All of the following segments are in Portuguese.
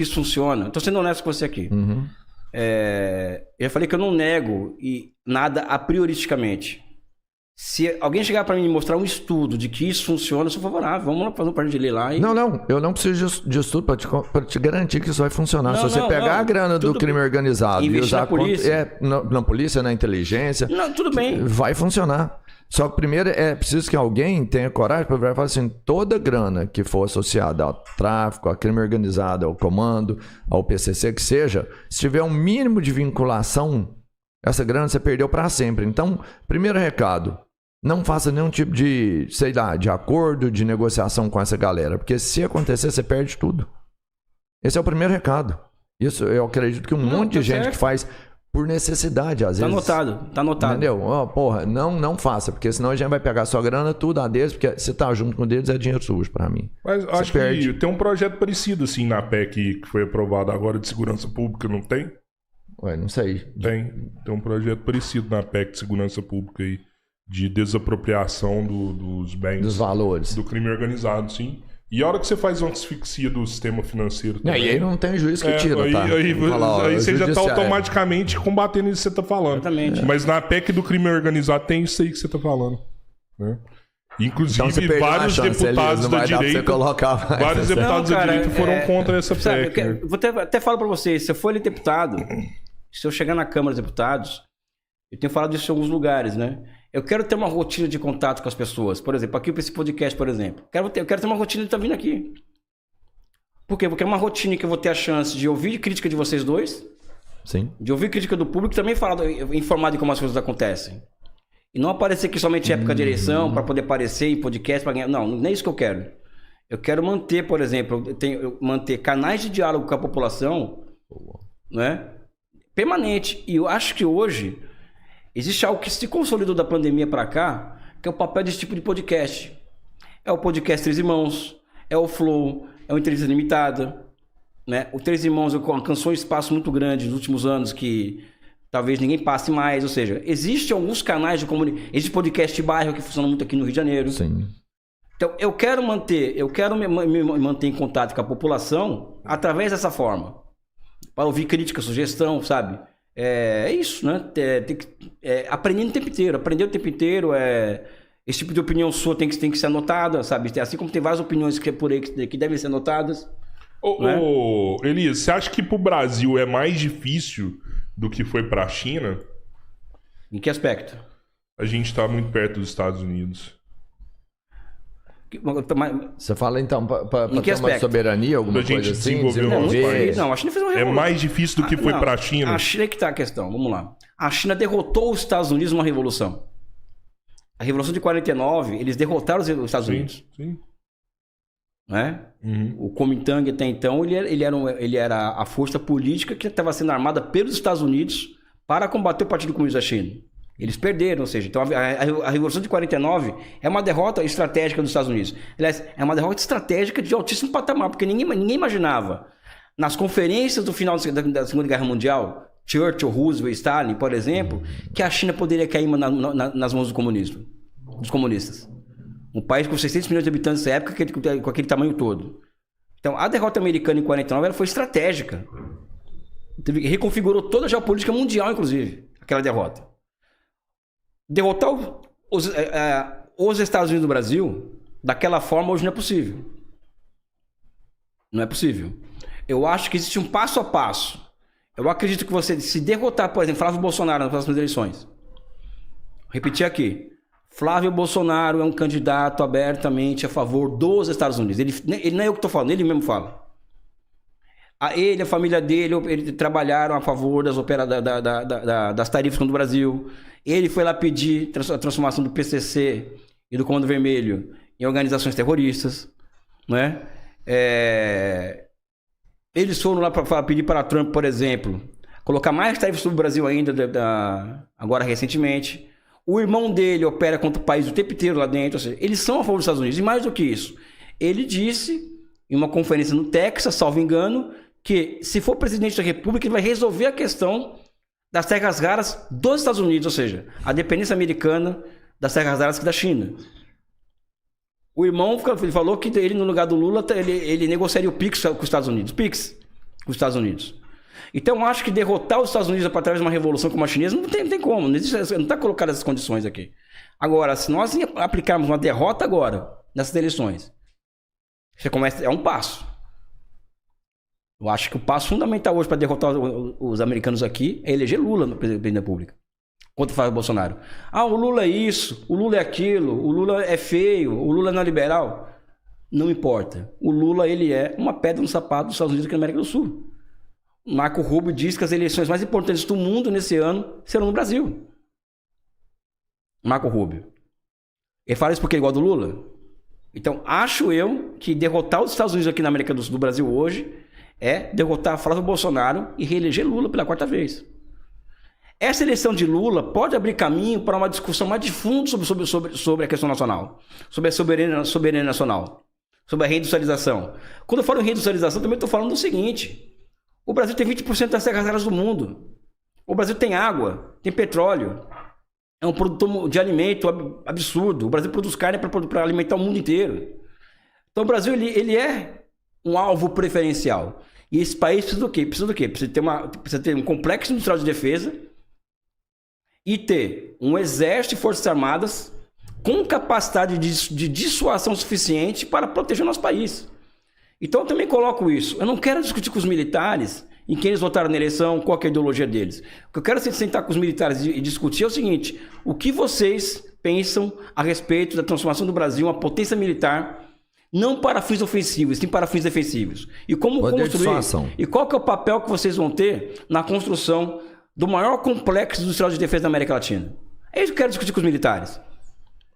isso funciona. Estou sendo honesto com você aqui. Eu falei que eu não nego nada a prioristicamente. Se alguém chegar para mim e mostrar um estudo de que isso funciona, eu sou favorável. Vamos lá fazer um par de ler lá. Não, eu não preciso de estudo para te garantir que isso vai funcionar. Se você pegar a grana do crime organizado e usar na polícia, na inteligência, tudo bem. Vai funcionar. Só que primeiro é preciso que alguém tenha coragem para falar assim, toda grana que for associada ao tráfico, ao crime organizado, ao comando, ao PCC, que seja, se tiver um mínimo de vinculação, essa grana você perdeu para sempre. Então, primeiro recado, não faça nenhum tipo de, sei lá, de acordo, de negociação com essa galera. Porque se acontecer, você perde tudo. Esse é o primeiro recado. Isso eu acredito que monte de gente que faz por necessidade, às vezes. Tá anotado. Entendeu? Porra, não faça. Porque senão a gente vai pegar sua grana, tudo a deles. Porque você tá junto com eles, é dinheiro sujo pra mim. Mas você acho que tem um projeto parecido assim na PEC que foi aprovado agora de segurança pública, não tem? Ué, não sei. Tem um projeto parecido na PEC de segurança pública aí. De desapropriação dos bens. Dos valores. Do crime organizado, sim. E a hora que você faz uma asfixia do sistema financeiro também... E aí não tem juiz que tira, aí, tá? Aí você já tá automaticamente combatendo isso que você tá falando. Exatamente. Mas na PEC do crime organizado tem isso aí que você tá falando. Né? Inclusive, então vários deputados da direita... Vários deputados da direita foram contra essa PEC. Vou até falar pra vocês, se eu for deputado, se eu chegar na Câmara dos Deputados, eu tenho falado isso em alguns lugares, né? Eu quero ter uma rotina de contato com as pessoas. Por exemplo, aqui para esse podcast, por exemplo. Eu quero ter uma rotina de estar vindo aqui. Por quê? Porque é uma rotina que eu vou ter a chance de ouvir crítica de vocês dois. Sim. De ouvir crítica do público e também informar de como as coisas acontecem. E não aparecer aqui somente em época de eleição, para poder aparecer em podcast, para ganhar. Não, não é isso que eu quero. Eu quero manter, por exemplo, manter canais de diálogo com a população, né? Permanente. E eu acho que hoje... existe algo que se consolidou da pandemia para cá, que é o papel desse tipo de podcast. É o podcast Três Irmãos, é o Flow, é o Entrevista Limitada. Né? O Três Irmãos alcançou um espaço muito grande nos últimos anos que talvez ninguém passe mais. Ou seja, existem alguns canais de comunicação. Existe podcast de bairro que funciona muito aqui no Rio de Janeiro. Sim. Então, eu quero me manter em contato com a população através dessa forma. Para ouvir crítica, sugestão, sabe? É isso, né? Aprendendo o tempo inteiro. Aprender o tempo inteiro. Esse tipo de opinião sua tem que ser anotada, sabe? Assim como tem várias opiniões que por aí que devem ser anotadas. Elias, você acha que pro Brasil é mais difícil do que foi pra China? Em que aspecto? A gente tá muito perto dos Estados Unidos. Você fala então para ter aspecto? uma soberania, alguma coisa assim? Não, a China fez uma revolução. É mais difícil do que foi para a China? A China é que tá a questão, vamos lá. A China derrotou os Estados Unidos numa revolução. A Revolução de 49, eles derrotaram os Estados Unidos. Sim. Né? O Kuomintang até então, ele era a força política que estava sendo armada pelos Estados Unidos para combater o Partido Comunista da China. Eles perderam, ou seja, então a Revolução de 49 é uma derrota estratégica dos Estados Unidos. Aliás, é uma derrota estratégica de altíssimo patamar, porque ninguém imaginava. Nas conferências do final da Segunda Guerra Mundial, Churchill, Roosevelt, Stalin, por exemplo, que a China poderia cair nas mãos do comunismo, dos comunistas. Um país com 600 milhões de habitantes nessa época, com aquele tamanho todo. Então, a derrota americana em 49 ela foi estratégica. Reconfigurou toda a geopolítica mundial, inclusive, aquela derrota. Derrotar os Estados Unidos do Brasil daquela forma hoje não é possível. Não é possível. Eu acho que existe um passo a passo. Eu acredito que você se derrotar, por exemplo, Flávio Bolsonaro nas próximas eleições. Vou repetir aqui. Flávio Bolsonaro é um candidato abertamente a favor dos Estados Unidos. Ele não é eu que estou falando, ele mesmo fala. Ele, a família dele, ele trabalharam a favor das tarifas do Brasil. Ele foi lá pedir a transformação do PCC e do Comando Vermelho em organizações terroristas, né? Eles foram lá para pedir para Trump, por exemplo, colocar mais tarifas sobre o Brasil ainda, agora recentemente. O irmão dele opera contra o país o tempo inteiro lá dentro. Ou seja, eles são a favor dos Estados Unidos. E mais do que isso, ele disse em uma conferência no Texas, salvo engano, que se for presidente da República, ele vai resolver a questão das terras raras dos Estados Unidos, ou seja, a dependência americana das terras raras da China. O irmão falou que ele, no lugar do Lula, ele negociaria o PIX com os Estados Unidos. PIX. com os Estados Unidos. Então, acho que derrotar os Estados Unidos através de uma revolução como a chinesa não tem como. Não está colocado essas condições aqui. Agora, se nós aplicarmos uma derrota agora, nessas eleições, você começa, é um passo. Eu acho que o passo fundamental hoje para derrotar os americanos aqui é eleger Lula no presidente da República. Contra o Flávio Bolsonaro. Ah, o Lula é isso, o Lula é aquilo, o Lula é feio, o Lula não é liberal. Não importa. O Lula, ele é uma pedra no sapato dos Estados Unidos aqui na América do Sul. Marco Rubio diz que as eleições mais importantes do mundo nesse ano serão no Brasil. Marco Rubio. Ele fala isso porque ele gosta do Lula? Então, acho eu que derrotar os Estados Unidos aqui na América do Sul, do Brasil hoje, é derrotar Flávio Bolsonaro e reeleger Lula pela 4ª vez. Essa eleição de Lula pode abrir caminho para uma discussão mais de fundo sobre a questão nacional, sobre a soberania nacional, sobre a reindustrialização. Quando eu falo em reindustrialização, também estou falando do seguinte: o Brasil tem 20% das terras raras do mundo. O Brasil tem água, tem petróleo, é um produtor de alimento absurdo. O Brasil produz carne para alimentar o mundo inteiro. Então o Brasil ele é um alvo preferencial. E esse país precisa do quê? Precisa ter um complexo industrial de defesa e ter um exército e forças armadas com capacidade de dissuasão suficiente para proteger o nosso país. Então eu também coloco isso. Eu não quero discutir com os militares em quem eles votaram na eleição, qual é a ideologia deles. O que eu quero é sentar com os militares e discutir é o seguinte: o que vocês pensam a respeito da transformação do Brasil em uma potência militar, não para fins ofensivos, sim para fins defensivos. E como construir, e qual que é o papel que vocês vão ter na construção do maior complexo industrial de defesa da América Latina. É isso que eu quero discutir com os militares.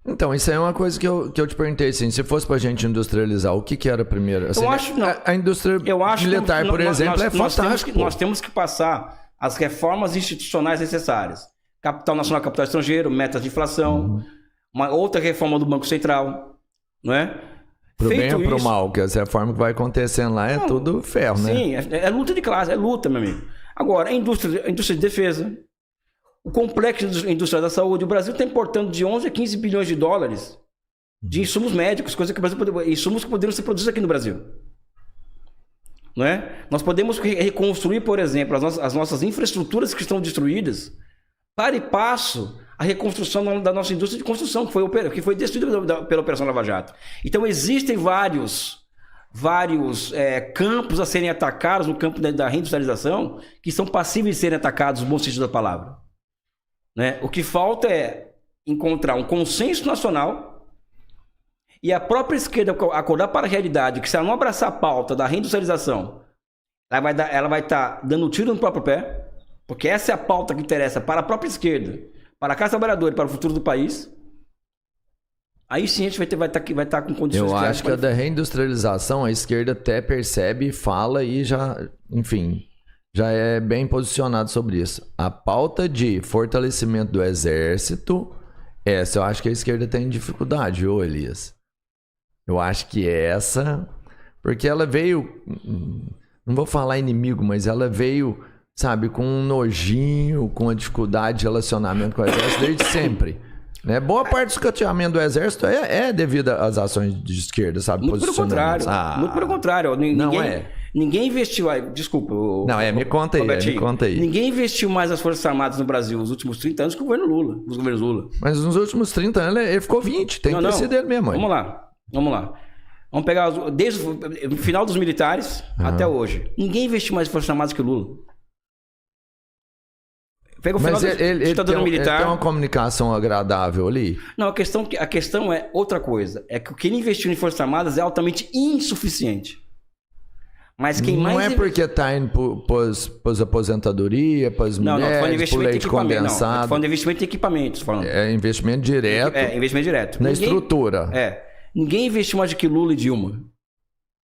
Então, isso aí é uma coisa que eu te perguntei, assim, se fosse pra gente industrializar, o que era primeiro? Assim, eu acho, não, a indústria militar, por exemplo, é fantástica. Nós temos que passar as reformas institucionais necessárias. Capital nacional, capital estrangeiro, metas de inflação, uma outra reforma do Banco Central, não é? Pro bem ou pro mal, que essa reforma que vai acontecendo lá é tudo ferro, né? Sim, é luta de classe, é luta, meu amigo. Agora, a indústria de defesa, o complexo industrial da saúde, o Brasil está importando de 11 a 15 bilhões de dólares de insumos médicos, coisa que o Brasil insumos que poderiam ser produzidos aqui no Brasil. Não é? Nós podemos reconstruir, por exemplo, as nossas infraestruturas que estão destruídas, para e passo a reconstrução da nossa indústria de construção, que foi destruída pela Operação Lava Jato. Então existem vários campos a serem atacados no campo da reindustrialização que são passíveis de serem atacados no bom sentido da palavra. Né? O que falta é encontrar um consenso nacional e a própria esquerda acordar para a realidade que, se ela não abraçar a pauta da reindustrialização, ela vai estar dando tiro no próprio pé, porque essa é a pauta que interessa para a própria esquerda, para a classe trabalhadora e para o futuro do país. Aí sim a gente vai estar com condições... Eu acho que a da reindustrialização a esquerda até percebe, fala e já, enfim, já é bem posicionado sobre isso. A pauta de fortalecimento do exército, essa eu acho que a esquerda tem dificuldade, viu, Elias? Eu acho que essa... Porque ela veio... Não vou falar inimigo, mas ela veio, sabe, com um nojinho, com a dificuldade de relacionamento com o exército desde sempre. Né? Boa parte do escateamento do exército é devido às ações de esquerda, sabe? Muito pelo contrário. Muito pelo contrário. Ninguém investiu... Desculpa. Me conta aí. Ninguém investiu mais nas Forças Armadas no Brasil nos últimos 30 anos que o governo Lula, os governos Lula. Mas nos últimos 30 anos ele ficou 20. Tem que ter sido ele mesmo. Vamos lá. Vamos pegar desde o final dos militares até hoje. Ninguém investiu mais em Forças Armadas que o Lula. Pega o final da ditadura militar. Ele tem uma comunicação agradável ali? Não, a questão é outra coisa. É que o que ele investiu em Forças Armadas é altamente insuficiente. Mas quem não mais... é porque está indo para as aposentadorias, para as mulheres, para o leite condensado. Não, falando de investimento em equipamentos. É investimento direto. Investimento direto. Na estrutura. Ninguém investiu mais do que Lula e Dilma.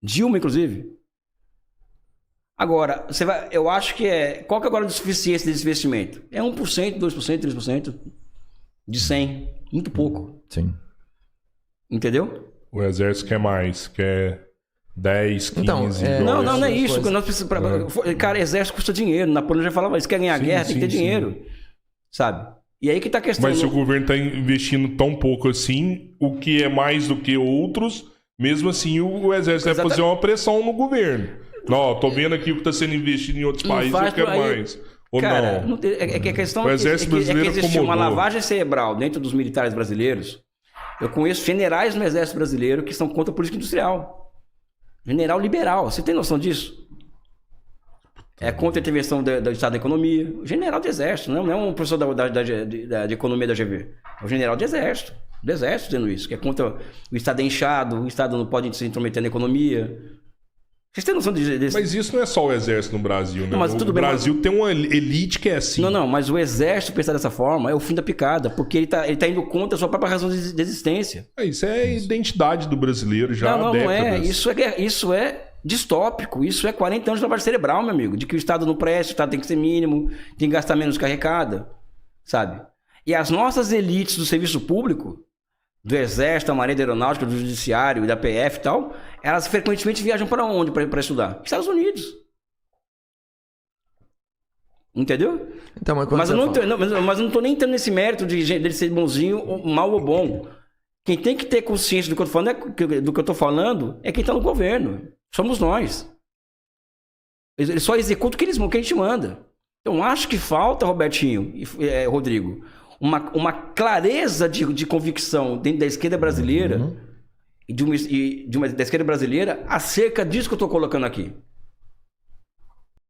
Dilma, inclusive. Agora, eu acho que qual que é agora a suficiência desse investimento? É 1%, 2%, 3% de 100. Muito pouco. Sim. Entendeu? O exército quer mais, quer 10, 15... Não é isso. Nós precisamos, cara, exército custa dinheiro. Napoleão já falava, se quer ganhar guerra, tem que ter dinheiro. Sabe? E aí que tá a questão. Mas se o governo tá investindo tão pouco assim, o que é mais do que outros, mesmo assim o exército vai fazer uma pressão no governo. Não, tô vendo aqui o que está sendo investido em outros países, eu quero mais. Ou cara, não? É que a questão o exército brasileiro existe acomodou. uma lavagem cerebral dentro dos militares brasileiros. Eu conheço generais no exército brasileiro que são contra a política industrial. General liberal, você tem noção disso? É contra a intervenção do Estado da economia. O general do exército, não é um professor de economia da GV. É o general do exército dizendo isso, que é contra o Estado inchado, o Estado não pode se intrometer na economia. Vocês têm noção desse... Mas isso não é só o exército no Brasil, né? Não, mas tudo o bem, Brasil tem uma elite que é assim. Não, mas o exército pensar dessa forma é o fim da picada, porque ele tá indo contra a sua própria razão de existência. Isso é a identidade do brasileiro já há décadas. Não é. Isso é distópico. Isso é 40 anos de lavagem cerebral, meu amigo. De que o Estado não presta, o Estado tem que ser mínimo, tem que gastar menos que arrecada, sabe? E as nossas elites do serviço público, do Exército, da Marinha, da Aeronáutica, do Judiciário, da PF e tal, elas frequentemente viajam para onde para estudar? Estados Unidos. Entendeu? Então, mas eu não estou nem entrando nesse mérito dele ser bonzinho, mal ou bom. Quem tem que ter consciência do que eu estou falando é quem está no governo. Somos nós. Eles só executam o que a gente manda. Então, acho que falta, Robertinho e Rodrigo, uma clareza de convicção dentro da esquerda brasileira da esquerda brasileira acerca disso que eu estou colocando aqui.